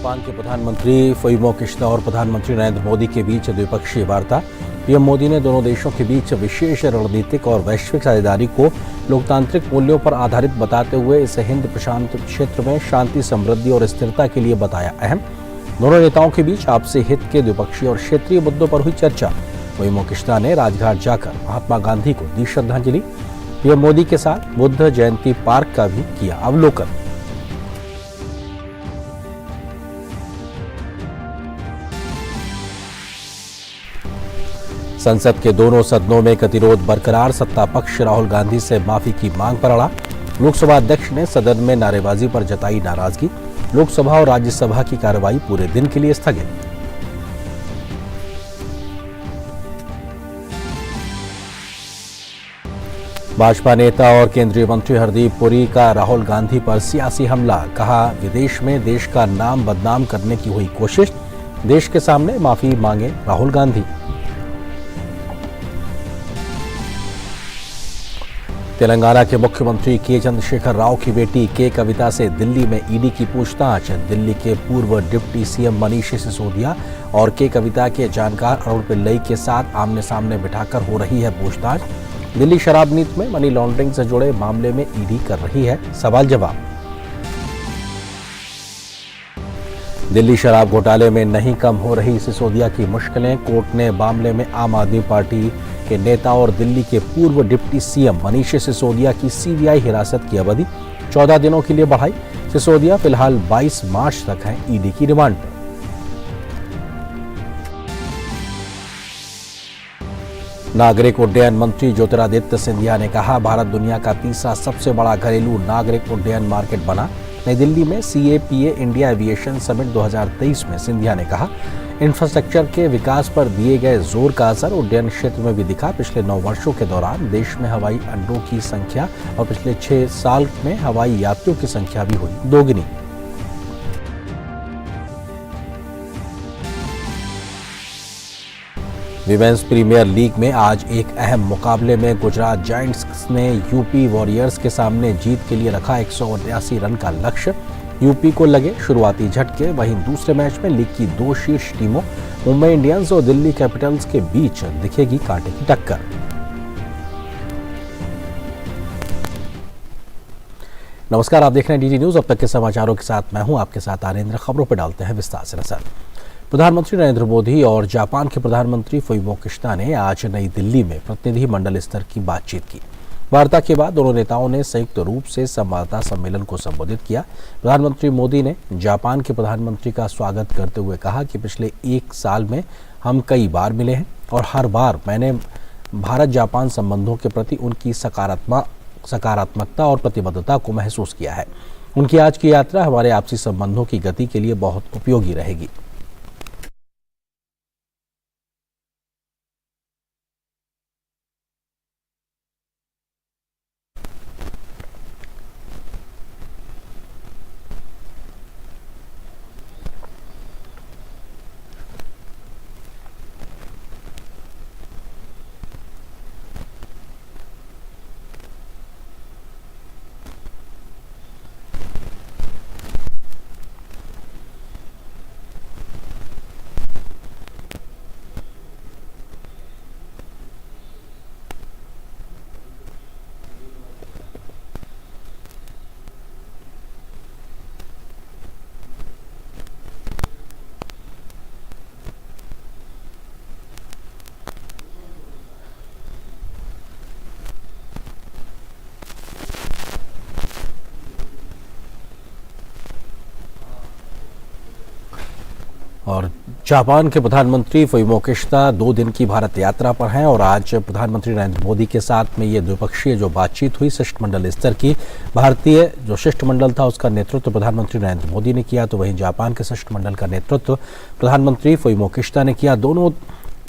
Japan के प्रधानमंत्री Fumio Kishida और प्रधानमंत्री नरेंद्र मोदी के बीच द्विपक्षीय वार्ता। पीएम मोदी ने दोनों देशों के बीच विशेष रणनीतिक और वैश्विक साझेदारी को लोकतांत्रिक मूल्यों पर आधारित बताते हुए इसे हिंद प्रशांत क्षेत्र में शांति, समृद्धि और स्थिरता के लिए बताया अहम। दोनों नेताओं के बीच आपसी हित के द्विपक्षीय और क्षेत्रीय मुद्दों पर हुई चर्चा। फुमियो किशिदा ने राजघाट जाकर महात्मा गांधी को दी श्रद्धांजलि। पीएम मोदी के साथ बुद्ध जयंती पार्क का भी किया अवलोकन। संसद के दोनों सदनों में गतिरोध बरकरार। सत्ता पक्ष राहुल गांधी से माफी की मांग पर अड़ा। लोकसभा अध्यक्ष ने सदन में नारेबाजी पर जताई नाराजगी। लोकसभा और राज्यसभा की कार्रवाई पूरे दिन के लिए स्थगित। भाजपा नेता और केंद्रीय मंत्री हरदीप पुरी का राहुल गांधी पर सियासी हमला। कहा, विदेश में देश का नाम बदनाम करने की हुई कोशिश। देश के सामने माफी मांगे राहुल गांधी। तेलंगाना के मुख्यमंत्री के चंद्रशेखर राव की बेटी के कविता से दिल्ली में ईडी की पूछताछ। दिल्ली के पूर्व डिप्टी सीएम मनीष सिसोदिया और के कविता के जानकार अरुण पिल्लई के साथ आमने सामने बिठाकर हो रही है पूछताछ। दिल्ली शराब नीति में मनी लॉन्ड्रिंग से जुड़े मामले में ईडी कर रही है सवाल जवाब। दिल्ली शराब घोटाले में नहीं कम हो रही सिसोदिया की मुश्किलें। कोर्ट ने मामले में आम आदमी पार्टी के नेता और दिल्ली के पूर्व डिप्टी सीएम मनीष सिसोदिया की सीबीआई हिरासत की अवधि 14 दिनों के लिए बढ़ाई। सिसोदिया फिलहाल 22 मार्च तक हैं ईडी की रिमांड पर। नागरिक उड्डयन मंत्री ज्योतिरादित्य सिंधिया ने कहा, भारत दुनिया का तीसरा सबसे बड़ा घरेलू नागरिक उड्डयन मार्केट बना। नई दिल्ली में सीएपीए इंडिया एविएशन समिट 2023 में सिंधिया ने कहा, इंफ्रास्ट्रक्चर के विकास पर दिए गए जोर का असर उड्डयन क्षेत्र में भी दिखा। पिछले 9 वर्षों के दौरान देश में हवाई अड्डों की संख्या और पिछले 6 साल में हवाई यात्रियों की संख्या भी हुई दोगुनी। विमेंस प्रीमियर लीग में आज एक अहम मुकाबले में गुजरात जायंट्स ने यूपी वॉरियर्स के सामने जीत के लिए रखा 179 रन का लक्ष्य। यूपी को लगे शुरुआती झटके। वहीं दूसरे मैच में लीग की 2 शीर्ष टीमों मुंबई इंडियंस और दिल्ली कैपिटल्स के बीच दिखेगी कांटे की टक्कर। नमस्कार, आप देख रहे हैं डीडी न्यूज। अब तक के समाचारों के साथ मैं हूं आपके साथ आनंद। खबरों पर डालते हैं विस्तार से नजर। प्रधानमंत्री नरेंद्र मोदी और जापान के प्रधानमंत्री फुमियो किशिदा ने आज नई दिल्ली में प्रतिनिधि मंडल स्तर की बातचीत की। वार्ता के बाद दोनों नेताओं ने संयुक्त रूप से संवाददाता सम्मेलन को संबोधित किया। प्रधानमंत्री मोदी ने जापान के प्रधानमंत्री का स्वागत करते हुए कहा कि पिछले 1 साल में हम कई बार मिले हैं और हर बार मैंने भारत जापान संबंधों के प्रति उनकी सकारात्मकता और प्रतिबद्धता को महसूस किया है। उनकी आज की यात्रा हमारे आपसी संबंधों की गति के लिए बहुत उपयोगी रहेगी। और जापान के प्रधानमंत्री फुमियो किशिदा 2 दिन की भारत यात्रा पर हैं और आज प्रधानमंत्री नरेंद्र मोदी के साथ में ये द्विपक्षीय जो बातचीत हुई शिष्टमंडल स्तर की, भारतीय जो शिष्टमंडल था उसका नेतृत्व प्रधानमंत्री नरेंद्र मोदी ने किया, तो वहीं जापान के शिष्टमंडल का नेतृत्व प्रधानमंत्री फुमियो किशिदा ने किया। दोनों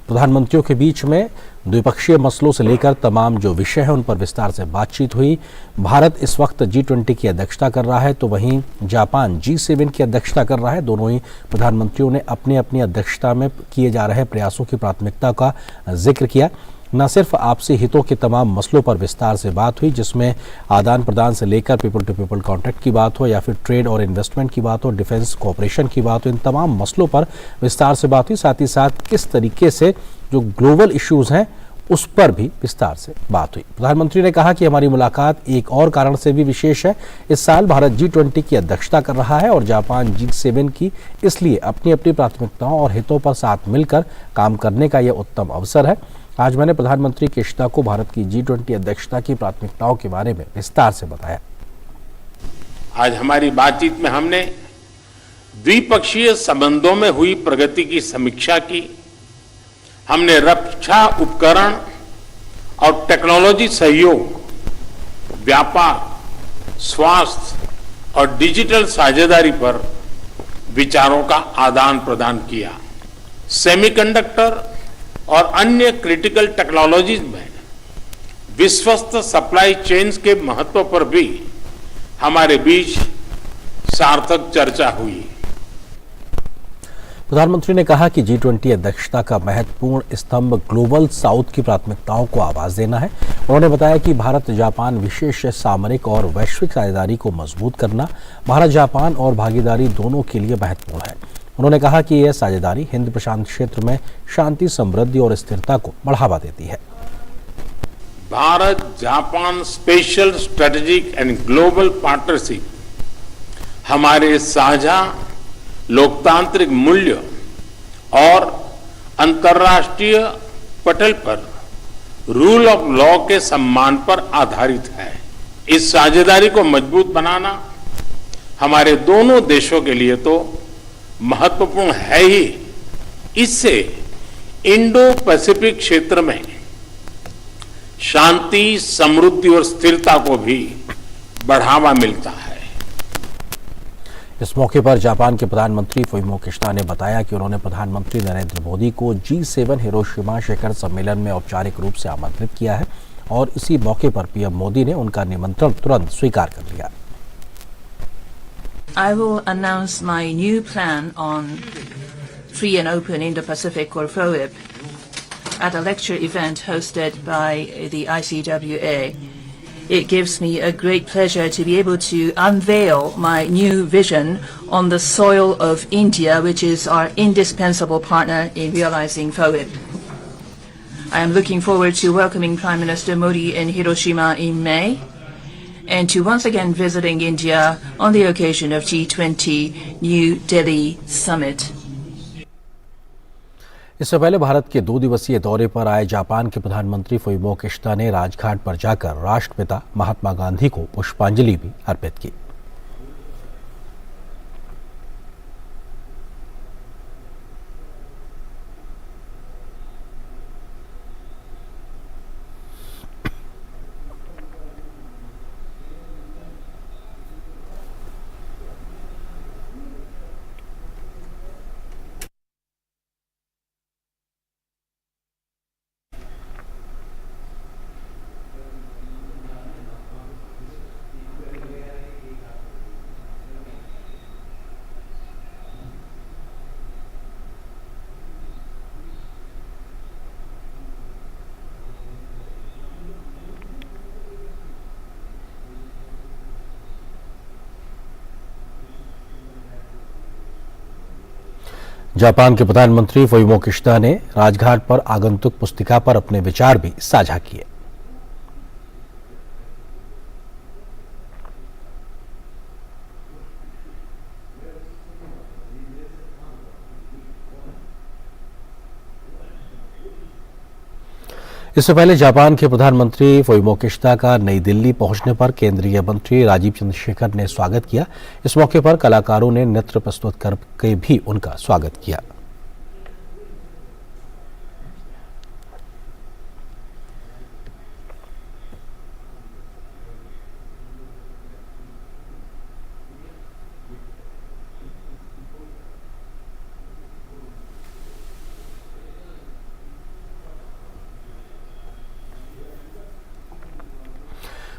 प्रधानमंत्रियों के बीच में द्विपक्षीय मसलों से लेकर तमाम जो विषय हैं उन पर विस्तार से बातचीत हुई। भारत इस वक्त G20 की अध्यक्षता कर रहा है, तो वहीं जापान G7 की अध्यक्षता कर रहा है। दोनों ही प्रधानमंत्रियों ने अपनी अपनी अध्यक्षता में किए जा रहे प्रयासों की प्राथमिकता का जिक्र किया। न सिर्फ आपसी हितों के तमाम मसलों पर विस्तार से बात हुई, जिसमें आदान प्रदान से लेकर पीपल टू पीपल कॉन्ट्रैक्ट की बात हो या फिर ट्रेड और इन्वेस्टमेंट की बात हो, डिफेंस कोऑपरेशन की बात हो, इन तमाम मसलों पर विस्तार से बात हुई। साथ ही साथ किस तरीके से जो ग्लोबल इश्यूज हैं उस पर भी विस्तार से बात हुई। प्रधानमंत्री ने कहा कि हमारी मुलाकात एक और कारण से भी विशेष है। इस साल भारत G20 की अध्यक्षता कर रहा है और जापान G7 की, इसलिए अपनी अपनी प्राथमिकताओं और हितों पर साथ मिलकर काम करने का यह उत्तम अवसर है। आज मैंने प्रधानमंत्री किशिदा को भारत की G20 अध्यक्षता की प्राथमिकताओं के बारे में विस्तार से बताया। आज हमारी बातचीत में हमने द्विपक्षीय संबंधों में हुई प्रगति की समीक्षा की। हमने रक्षा उपकरण और टेक्नोलॉजी सहयोग, व्यापार, स्वास्थ्य और डिजिटल साझेदारी पर विचारों का आदान प्रदान किया। सेमीकंडक्टर और अन्य क्रिटिकल टेक्नोलॉजीज में विश्वस्त सप्लाई चेन्स के महत्व पर भी हमारे बीच सार्थक चर्चा हुई। प्रधानमंत्री ने कहा कि G20 अध्यक्षता का महत्वपूर्ण स्तंभ ग्लोबल साउथ की प्राथमिकताओं को आवाज देना है। उन्होंने बताया कि भारत जापान विशेष सामरिक और वैश्विक साझेदारी को मजबूत करना भारत जापान और भागीदारी दोनों के लिए महत्वपूर्ण है। उन्होंने कहा कि यह साझेदारी हिंद प्रशांत क्षेत्र में शांति, समृद्धि और स्थिरता को बढ़ावा देती है। Bharat Japan special strategic and global partnership हमारे साझा लोकतांत्रिक मूल्य और अंतर्राष्ट्रीय पटल पर रूल ऑफ लॉ के सम्मान पर आधारित है। इस साझेदारी को मजबूत बनाना हमारे दोनों देशों के लिए तो महत्वपूर्ण है ही, इससे इंडो पैसिफिक क्षेत्र में शांति, समृद्धि और स्थिरता को भी बढ़ावा मिलता है। इस मौके पर जापान के प्रधानमंत्री फुमियो किशिदा ने बताया कि उन्होंने प्रधानमंत्री नरेंद्र मोदी को G7 हिरोशिमा शिखर सम्मेलन में औपचारिक रूप से आमंत्रित किया है और इसी मौके पर पीएम मोदी ने उनका निमंत्रण तुरंत स्वीकार कर लिया। I will announce my new plan on free and open Indo-Pacific or FOIP at a lecture event hosted by the ICWA. It gives me a great pleasure to be able to unveil my new vision on the soil of India, which is our indispensable partner in realizing FOIP. I am looking forward to welcoming Prime Minister Modi in Hiroshima in May and to once again visiting India on the occasion of G20 New Delhi Summit. इससे पहले भारत के 2 दिवसीय दौरे पर आए Japan के प्रधानमंत्री Fumio Kishida ने राजघाट पर जाकर राष्ट्रपिता महात्मा गांधी को पुष्पांजलि भी अर्पित की। जापान के प्रधानमंत्री फुमियो किशिदा ने राजघाट पर आगंतुक पुस्तिका पर अपने विचार भी साझा किए। इससे पहले जापान के प्रधानमंत्री फुमियो किशिदा का नई दिल्ली पहुंचने पर केंद्रीय मंत्री राजीव चंद्रशेखर ने स्वागत किया। इस मौके पर कलाकारों ने नृत्य प्रस्तुत करके भी उनका स्वागत किया।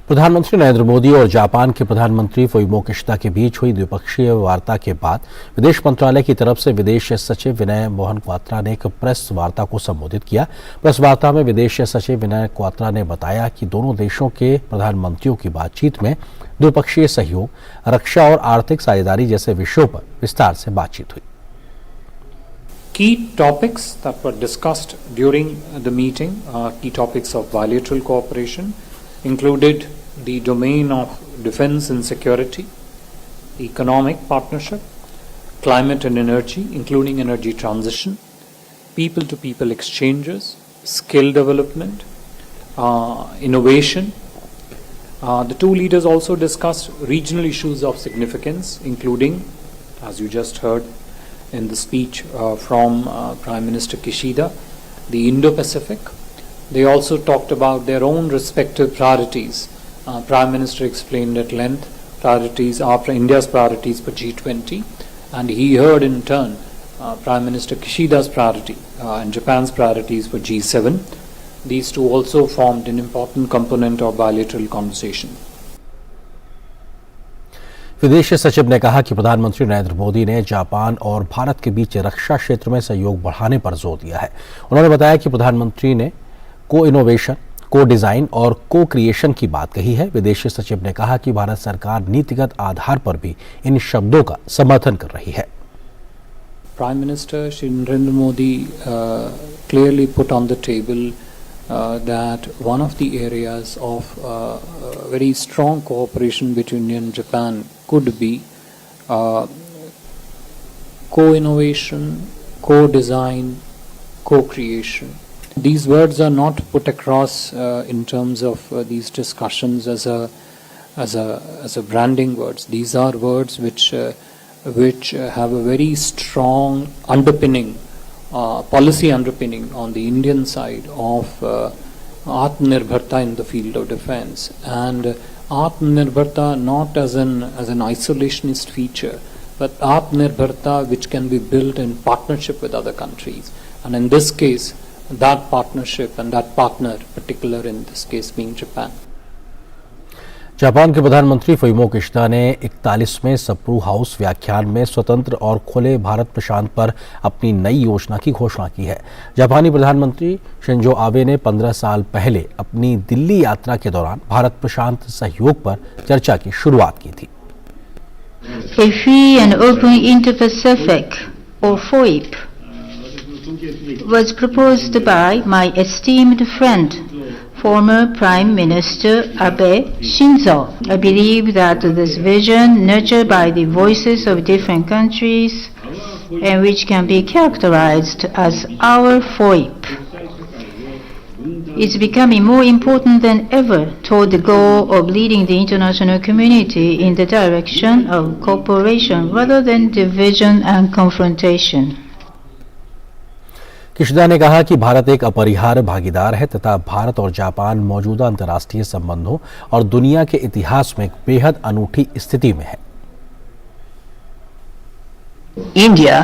प्रधानमंत्री नरेंद्र मोदी और जापान के प्रधानमंत्री फुमियो किशिदा के बीच हुई द्विपक्षीय वार्ता के बाद विदेश मंत्रालय की तरफ से विदेश सचिव विनय मोहन क्वात्रा ने एक प्रेस वार्ता को संबोधित किया। प्रेस वार्ता में विदेश सचिव विनय क्वात्रा ने बताया कि दोनों देशों के प्रधानमंत्रियों की बातचीत में द्विपक्षीय सहयोग, रक्षा और आर्थिक साझेदारी जैसे विषयों पर विस्तार से बातचीत हुई। Key topics that were discussed during the meeting, key topics of bilateral cooperation, included the domain of defense and security, economic partnership, climate and energy, including energy transition, people-to-people exchanges, skill development, innovation. The two leaders also discussed regional issues of significance, including, as you just heard in the speech from Prime Minister Kishida, the Indo-Pacific. They also talked about their own respective priorities. Prime Minister explained at length priorities after India's priorities for G20, and he heard in turn Prime Minister Kishida's priority and Japan's priorities for G7. These two also formed an important component of bilateral conversation. विदेश सचिव ने कहा कि प्रधानमंत्री नरेंद्र मोदी ने Japan और भारत के बीच रक्षा क्षेत्र में सहयोग बढ़ाने पर जोर दिया है। उन्होंने बताया कि प्रधानमंत्री ने को इनोवेशन, को डिजाइन और को क्रिएशन की बात कही है। विदेश सचिव ने कहा कि भारत सरकार नीतिगत आधार पर भी इन शब्दों का समर्थन कर रही है। Prime Minister Shri Narendra Modi clearly put on the table that one of the areas of very strong cooperation between India and Japan could be co-innovation, co-design, co-creation. These words are not put across in terms of these discussions as a branding words. These are words which have a very strong underpinning, policy underpinning on the Indian side of Atmanirbharta in the field of defense, and Atmanirbharta not as an isolationist feature, but Atmanirbharta which can be built in partnership with other countries, and in this case that partnership and that partner, particular in this case being Japan. Japan के प्रधानमंत्री Fumio Kishida ने 41वें Sapru house व्याख्यान में स्वतंत्र और खुले भारत प्रशांत पर अपनी नई योजना की घोषणा की है। जापानी प्रधानमंत्री शिंजो आबे ने 15 साल पहले अपनी दिल्ली यात्रा के दौरान भारत प्रशांत सहयोग पर चर्चा की शुरुआत की थी। A free and open Indo-Pacific, or FOIP, was proposed by my esteemed friend, former Prime Minister Abe Shinzo. I believe that this vision, nurtured by the voices of different countries, and which can be characterized as our FOIP, is becoming more important than ever toward the goal of leading the international community in the direction of cooperation rather than division and confrontation. Kishida ने कहा कि भारत एक अपरिहार्य भागीदार है तथा भारत और Japan मौजूदा अंतर्राष्ट्रीय संबंधों और दुनिया के इतिहास में एक बेहद अनूठी स्थिति में है। India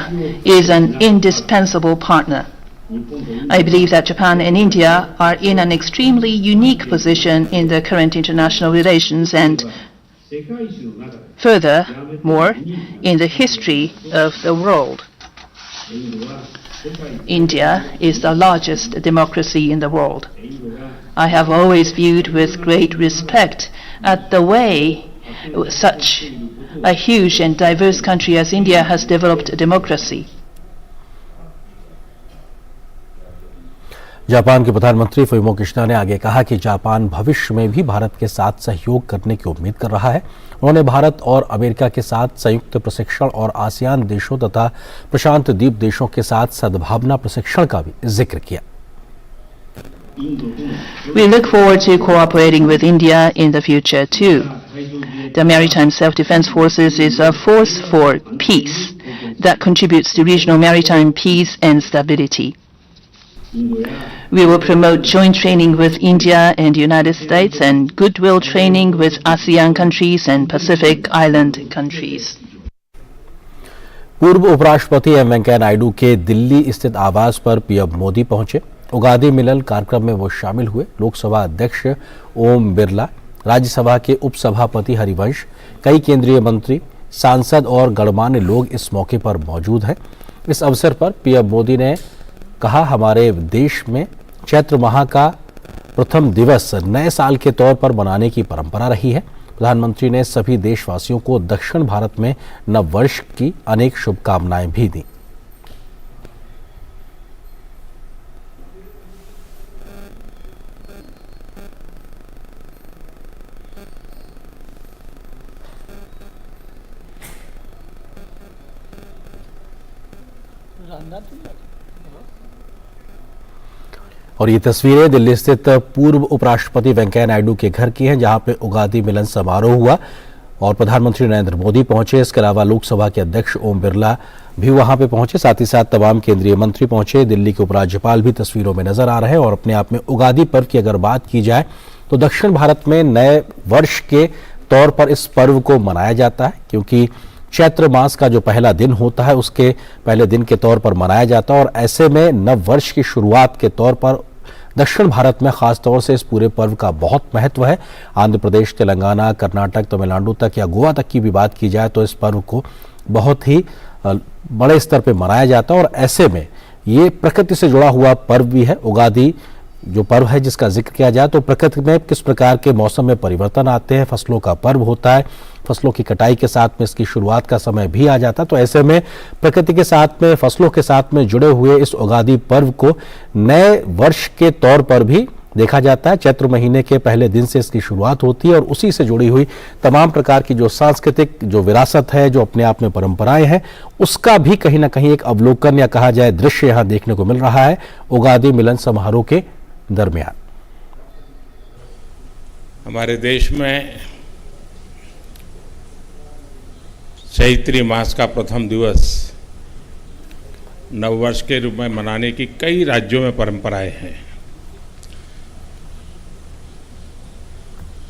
is an indispensable partner. I believe that Japan and India are in an extremely unique position in the current international relations and furthermore in the history of the world. India is the largest democracy in the world. I have always viewed with great respect at the way such a huge and diverse country as India has developed democracy. Japan के प्रधानमंत्री Fumio Kishida ने आगे कहा कि Japan भविष्य में भी भारत के साथ सहयोग करने की उम्मीद कर रहा है। उन्होंने भारत और अमेरिका के साथ संयुक्त प्रशिक्षण और आसियान देशों तथा प्रशांत द्वीप देशों के साथ सद्भावना प्रशिक्षण का भी जिक्र किया। We look forward to cooperating with India in the future too. The Maritime Self-Defense Forces is a force for peace that contributes to regional maritime peace and stability. We will promote joint training with India and the United States and goodwill training with ASEAN countries and Pacific Island countries. पूर्व उपराष्ट्रपति M Venkaiah Naidu के दिल्ली स्थित आवास पर PM Modi पहुंचे। उगादी मिलन कार्यक्रम में वो शामिल हुए। लोकसभा अध्यक्ष ओम बिरला, राज्यसभा के उपसभापति हरिवंश, कई केंद्रीय मंत्री, सांसद और गणमान्य लोग इस मौके पर मौजूद हैं। इस अवसर पर पीएम मोदी ने कहा, हमारे देश में चैत्र माह का प्रथम दिवस नए साल के तौर पर मनाने की परंपरा रही है। प्रधानमंत्री ने सभी देशवासियों को दक्षिण भारत में नव वर्ष की अनेक शुभकामनाएं भी दी। और ये तस्वीरें दिल्ली स्थित पूर्व उपराष्ट्रपति वेंकैया नायडू के घर की हैं, जहां पे उगादी मिलन समारोह हुआ और प्रधानमंत्री नरेंद्र मोदी पहुंचे। इसके अलावा लोकसभा के अध्यक्ष ओम बिरला भी वहां पे पहुंचे, साथ ही साथ तमाम केंद्रीय मंत्री पहुंचे। दिल्ली के उपराज्यपाल भी तस्वीरों में नजर आ रहे हैं। और अपने आप में उगादी पर्व की अगर बात की जाए तो दक्षिण भारत में नए वर्ष के तौर पर इस पर्व को मनाया जाता है, क्योंकि चैत्र मास का जो पहला दिन होता है उसके पहले दिन के तौर पर मनाया जाता है। और ऐसे में नव वर्ष की शुरुआत के तौर पर दक्षिण भारत में खास तौर से इस पूरे पर्व का बहुत महत्व है। आंध्र प्रदेश, तेलंगाना, कर्नाटक, तमिलनाडु तक या गोवा तक की भी बात की जाए तो इस पर्व को बहुत ही बड़े स्तर पे मनाया जाता है। और ऐसे में ये प्रकृति से जुड़ा हुआ पर्व भी है। उगादी जो पर्व है जिसका जिक्र किया जाए तो प्रकृति में किस प्रकार के मौसम में परिवर्तन आते हैं, फसलों का पर्व होता है, फसलों की कटाई के साथ में इसकी शुरुआत का समय भी आ जाता है। तो ऐसे में प्रकृति के साथ में, फसलों के साथ में जुड़े हुए इस उगादी पर्व को नए वर्ष के तौर पर भी देखा जाता है। चैत्र महीने के पहले दिन से इसकी शुरुआत होती है और उसी से जुड़ी हुई तमाम प्रकार की जो सांस्कृतिक जो विरासत है, जो अपने आप में परंपराएं हैं, उसका भी कहीं ना कहीं एक अवलोकन या कहा जाए दृश्य यहाँ देखने को मिल रहा है उगादी मिलन समारोह के दरमियान। हमारे देश में चैत्री मास का प्रथम दिवस नववर्ष के रूप में मनाने की कई राज्यों में परंपराएं हैं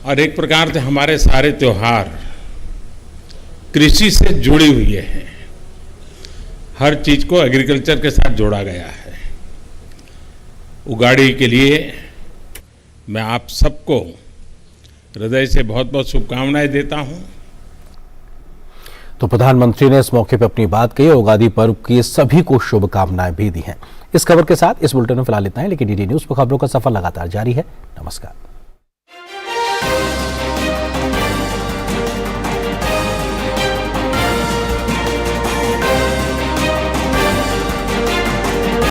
और एक प्रकार से हमारे सारे त्योहार कृषि से जुड़ी हुई हैं। हर चीज को एग्रीकल्चर के साथ जोड़ा गया है। उगाड़ी के लिए मैं आप सबको हृदय से बहुत बहुत शुभकामनाएं देता हूं। तो प्रधानमंत्री ने इस मौके पर अपनी बात कही। उगादी पर्व की सभी को शुभकामनाएं भी दी हैं। इस खबर के साथ इस बुलेटिन में फिलहाल इतना है, लेकिन डीडी न्यूज पर खबरों का सफर लगातार जारी है। नमस्कार।